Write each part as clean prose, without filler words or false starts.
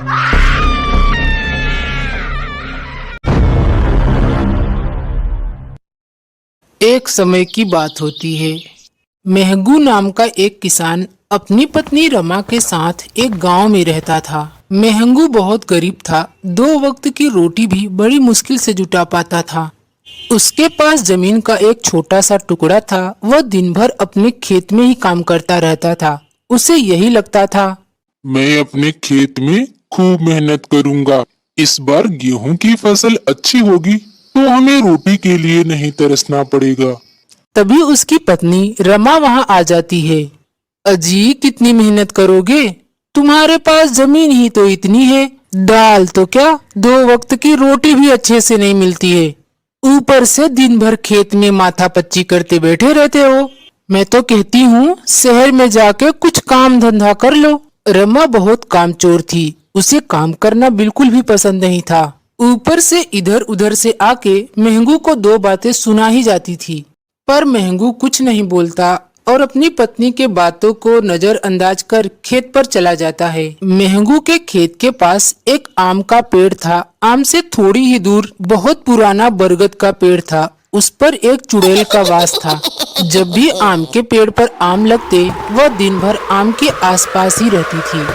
एक समय की बात होती है। मेहंगू नाम का एक किसान अपनी पत्नी रमा के साथ एक गांव में रहता था। मेहंगू बहुत गरीब था, 2 वक्त की रोटी भी बड़ी मुश्किल से जुटा पाता था। उसके पास जमीन का एक छोटा सा टुकड़ा था। वह दिन भर अपने खेत में ही काम करता रहता था। उसे यही लगता था, मैं अपने खेत में खूब मेहनत करूंगा। इस बार गेहूं की फसल अच्छी होगी तो हमें रोटी के लिए नहीं तरसना पड़ेगा। तभी उसकी पत्नी रमा वहां आ जाती है। अजी, कितनी मेहनत करोगे? तुम्हारे पास जमीन ही तो इतनी है, दाल तो क्या 2 वक्त की रोटी भी अच्छे से नहीं मिलती है। ऊपर से दिन भर खेत में माथा पच्ची करते बैठे रहते हो। मैं तो कहती हूँ शहर में जाके कुछ काम धंधा कर लो। रमा बहुत कामचोर थी। उसे काम करना बिल्कुल भी पसंद नहीं था। ऊपर से इधर उधर से आके मेहंगू को 2 बातें सुना ही जाती थी, पर मेहंगू कुछ नहीं बोलता और अपनी पत्नी के बातों को नजरअंदाज कर खेत पर चला जाता है। मेहंगू के खेत के पास एक आम का पेड़ था। आम से थोड़ी ही दूर बहुत पुराना बरगद का पेड़ था। उस पर एक चुड़ैल का वास था। जब भी आम के पेड़ पर आम लगते, वह दिन भर आम के आसपास ही रहती थी।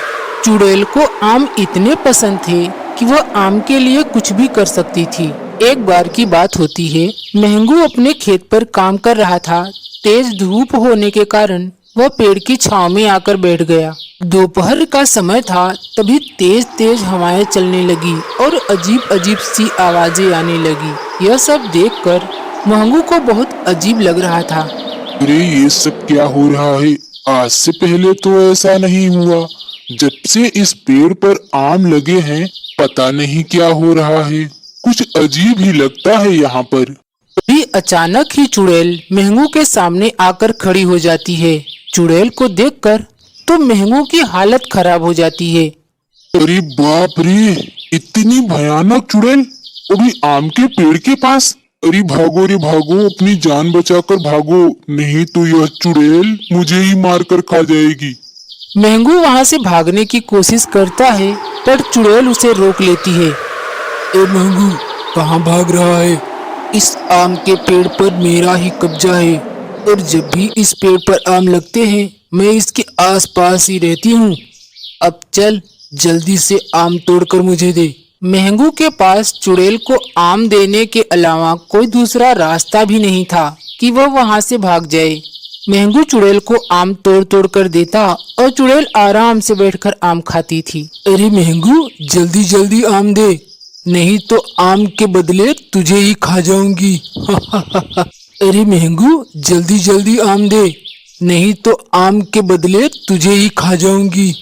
चुड़ैल को आम इतने पसंद थे कि वह आम के लिए कुछ भी कर सकती थी। एक बार की बात होती है, मेहंगू अपने खेत पर काम कर रहा था। तेज धूप होने के कारण वह पेड़ की छांव में आकर बैठ गया। दोपहर का समय था, तभी तेज तेज हवाएं चलने लगी और अजीब अजीब सी आवाजें आने लगी। यह सब देखकर मेहंगू को बहुत अजीब लग रहा था। अरे, ये सब क्या हो रहा है? आज से पहले तो ऐसा नहीं हुआ। जब से इस पेड़ पर आम लगे हैं, पता नहीं क्या हो रहा है। कुछ अजीब ही लगता है यहाँ पर। तभी अचानक ही चुड़ैल मेहंगू के सामने आकर खड़ी हो जाती है। चुड़ैल को देखकर तो मेहंगू की हालत खराब हो जाती है। अरे बाप रे, इतनी भयानक चुड़ैल, वो भी आम के पेड़ के पास। अरे भागो रे भागो, अपनी जान बचाकर भागो, नहीं तो यह चुड़ैल मुझे ही मार कर खा जाएगी। मेहंगू वहाँ से भागने की कोशिश करता है, पर चुड़ैल उसे रोक लेती है। ए मेहंगू, कहाँ भाग रहा है? इस आम के पेड़ पर मेरा ही कब्जा है और जब भी इस पेड़ पर आम लगते हैं, मैं इसके आसपास ही रहती हूँ। अब चल, जल्दी से आम तोड़कर मुझे दे। मेहंगू के पास चुड़ैल को आम देने के अलावा कोई दूसरा रास्ता भी नहीं था कि वह वहाँ से भाग जाए। मेहंगू चुड़ैल को आम तोड़ तोड़ कर देता और चुड़ैल आराम से बैठकर आम खाती थी। अरे मेहंगू, जल्दी जल्दी आम दे, नहीं तो आम के बदले तुझे ही खा जाऊंगी। अरे मेहंगू, जल्दी जल्दी आम दे, नहीं तो आम के बदले तुझे ही खा जाऊंगी।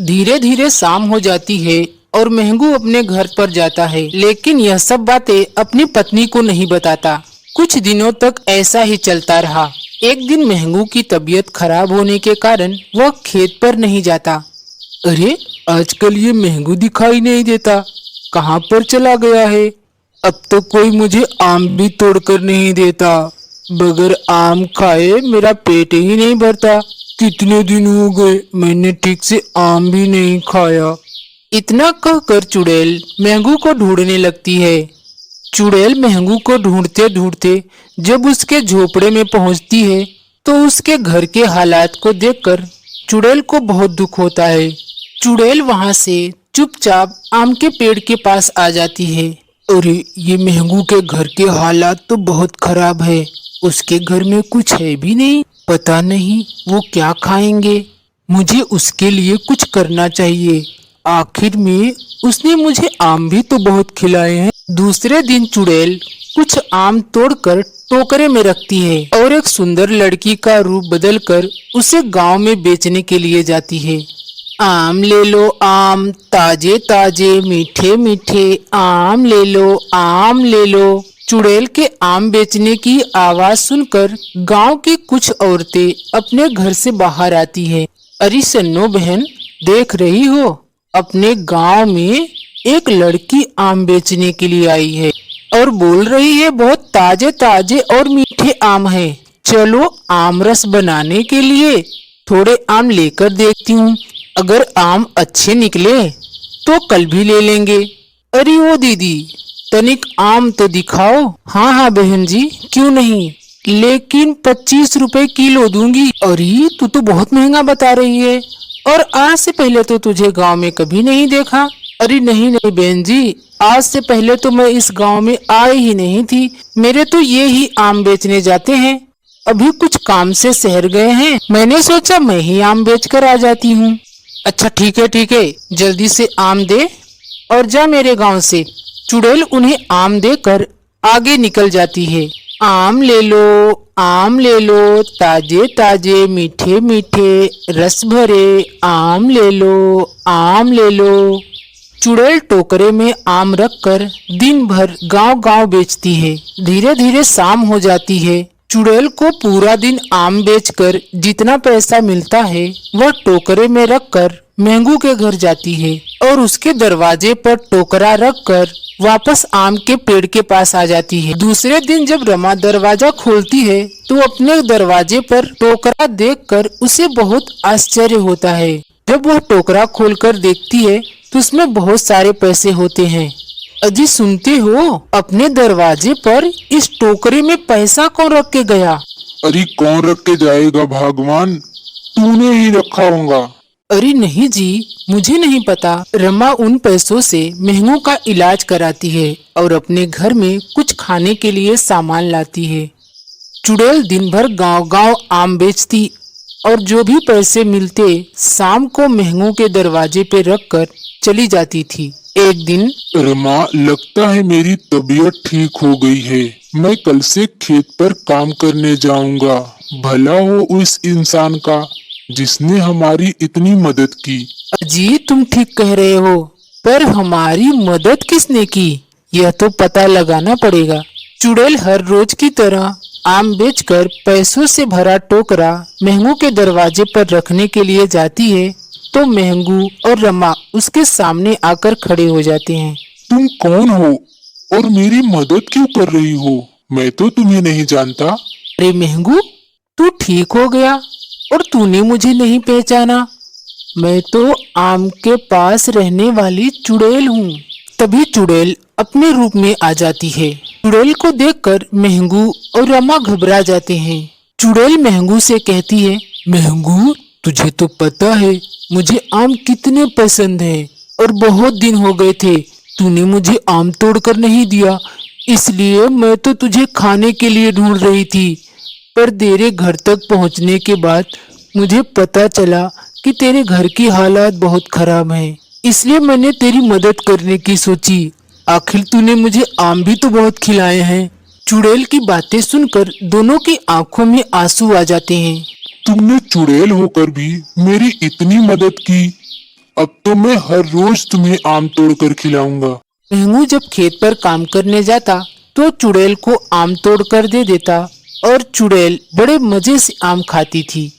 धीरे धीरे शाम हो जाती है और मेहंगू अपने घर पर जाता है, लेकिन यह सब बातें अपनी पत्नी को नहीं बताता। कुछ दिनों तक ऐसा ही चलता रहा। एक दिन मेहंगू की तबीयत खराब होने के कारण वह खेत पर नहीं जाता। अरे, आजकल ये मेहंगू दिखाई नहीं देता, कहाँ पर चला गया है? अब तो कोई मुझे आम भी तोड़कर नहीं देता। बगैर आम खाए मेरा पेट ही नहीं भरता। कितने दिन हो गए मैंने ठीक से आम भी नहीं खाया। इतना कहकर चुड़ैल मेहंगू को ढूंढने लगती है। चुड़ैल मेहंगू को ढूंढते ढूंढते जब उसके झोपड़े में पहुंचती है, तो उसके घर के हालात को देखकर चुड़ैल को बहुत दुख होता है। चुड़ैल वहां से चुपचाप आम के पेड़ के पास आ जाती है। अरे, ये मेहंगू के घर के हालात तो बहुत खराब है। उसके घर में कुछ है भी नहीं, पता नहीं वो क्या खाएंगे। मुझे उसके लिए कुछ करना चाहिए। आखिर में उसने मुझे आम भी तो बहुत खिलाए हैं। दूसरे दिन चुड़ैल कुछ आम तोड़कर टोकरे में रखती है और एक सुंदर लड़की का रूप बदलकर उसे गांव में बेचने के लिए जाती है। आम ले लो आम, ताजे ताजे मीठे मीठे, आम ले लो, आम ले लो। चुड़ैल के आम बेचने की आवाज सुनकर गांव की कुछ औरतें अपने घर से बाहर आती है। अरे सन्नो बहन, देख रही हो, अपने गांव में एक लड़की आम बेचने के लिए आई है और बोल रही है बहुत ताजे ताजे और मीठे आम है। चलो आम रस बनाने के लिए थोड़े आम लेकर देखती हूँ। अगर आम अच्छे निकले तो कल भी ले लेंगे। अरे ओ दीदी, तनिक आम तो दिखाओ। हाँ हाँ बहन जी, क्यों नहीं, लेकिन 25 रुपए किलो दूंगी। अरे तू तो बहुत महंगा बता रही है, और आज से पहले तो तुझे गांव में कभी नहीं देखा। अरे नहीं नहीं बहन जी, आज से पहले तो मैं इस गांव में आई ही नहीं थी। मेरे तो ये ही आम बेचने जाते हैं। अभी कुछ काम से शहर गए हैं, मैंने सोचा मैं ही आम बेच कर आ जाती हूँ। अच्छा ठीक है, जल्दी से आम दे और जा मेरे गांव से। चुड़ैल उन्हें आम देकर आगे निकल जाती है। आम ले लो, आम ले लो, ताजे ताजे मीठे मीठे रस भरे आम ले लो, आम ले लो। चुड़ैल टोकरे में आम रखकर दिन भर गांव गांव बेचती है। धीरे धीरे शाम हो जाती है। चुड़ैल को पूरा दिन आम बेचकर जितना पैसा मिलता है वह टोकरे में रखकर मेंगू के घर जाती है और उसके दरवाजे पर टोकरा रखकर वापस आम के पेड़ के पास आ जाती है। दूसरे दिन जब रमा दरवाजा खोलती है तो अपने दरवाजे पर टोकरा देखकर उसे बहुत आश्चर्य होता है। जब वह टोकरा खोलकर देखती है तो उसमें बहुत सारे पैसे होते हैं। अजी सुनते हो, अपने दरवाजे पर इस टोकरे में पैसा कौन रख के गया? अरे कौन रख के जाएगा भगवान, तूने ही रखा होगा। अरे नहीं जी, मुझे नहीं पता। रमा उन पैसों से मेहंगू का इलाज कराती है और अपने घर में कुछ खाने के लिए सामान लाती है। चुड़ैल दिन भर गांव गांव आम बेचती और जो भी पैसे मिलते शाम को मेहंगू के दरवाजे पे रखकर चली जाती थी। एक दिन, रमा, लगता है मेरी तबीयत ठीक हो गई है। मैं कल से खेत पर काम करने जाऊंगा। भला हो उस इंसान का जिसने हमारी इतनी मदद की। अजी तुम ठीक कह रहे हो, पर हमारी मदद किसने की यह तो पता लगाना पड़ेगा। चुड़ैल हर रोज की तरह आम बेचकर पैसों से भरा टोकरा मेहंगू के दरवाजे पर रखने के लिए जाती है तो मेहंगू और रमा उसके सामने आकर खड़े हो जाते हैं। तुम कौन हो और मेरी मदद क्यों कर रही हो? मैं तो तुम्हें नहीं जानता। अरे मेहंगू, तू ठीक हो गया और तूने मुझे नहीं पहचाना। मैं तो आम के पास रहने वाली चुड़ैल हूँ। तभी चुड़ैल अपने रूप में आ जाती है। चुड़ैल को देखकर मेहंगू और रमा घबरा जाते हैं। चुड़ैल मेहंगू से कहती है, मेहंगू, तुझे तो पता है मुझे आम कितने पसंद है और बहुत दिन हो गए थे तूने मुझे आम तोड़कर नहीं दिया, इसलिए मैं तो तुझे खाने के लिए ढूंढ रही थी। पर तेरे घर तक पहुंचने के बाद मुझे पता चला कि तेरे घर की हालात बहुत खराब हैं, इसलिए मैंने तेरी मदद करने की सोची। आखिर तूने मुझे आम भी तो बहुत खिलाए हैं। चुड़ैल की बातें सुनकर दोनों की आंखों में आंसू आ जाते हैं। तुमने चुड़ैल होकर भी मेरी इतनी मदद की, अब तो मैं हर रोज तुम्हें आम तोड़कर खिलाऊंगा। मेहंगू जब खेत पर काम करने जाता तो चुड़ैल को आम तोड़कर दे देता और चुड़ैल बड़े मजे से आम खाती थी।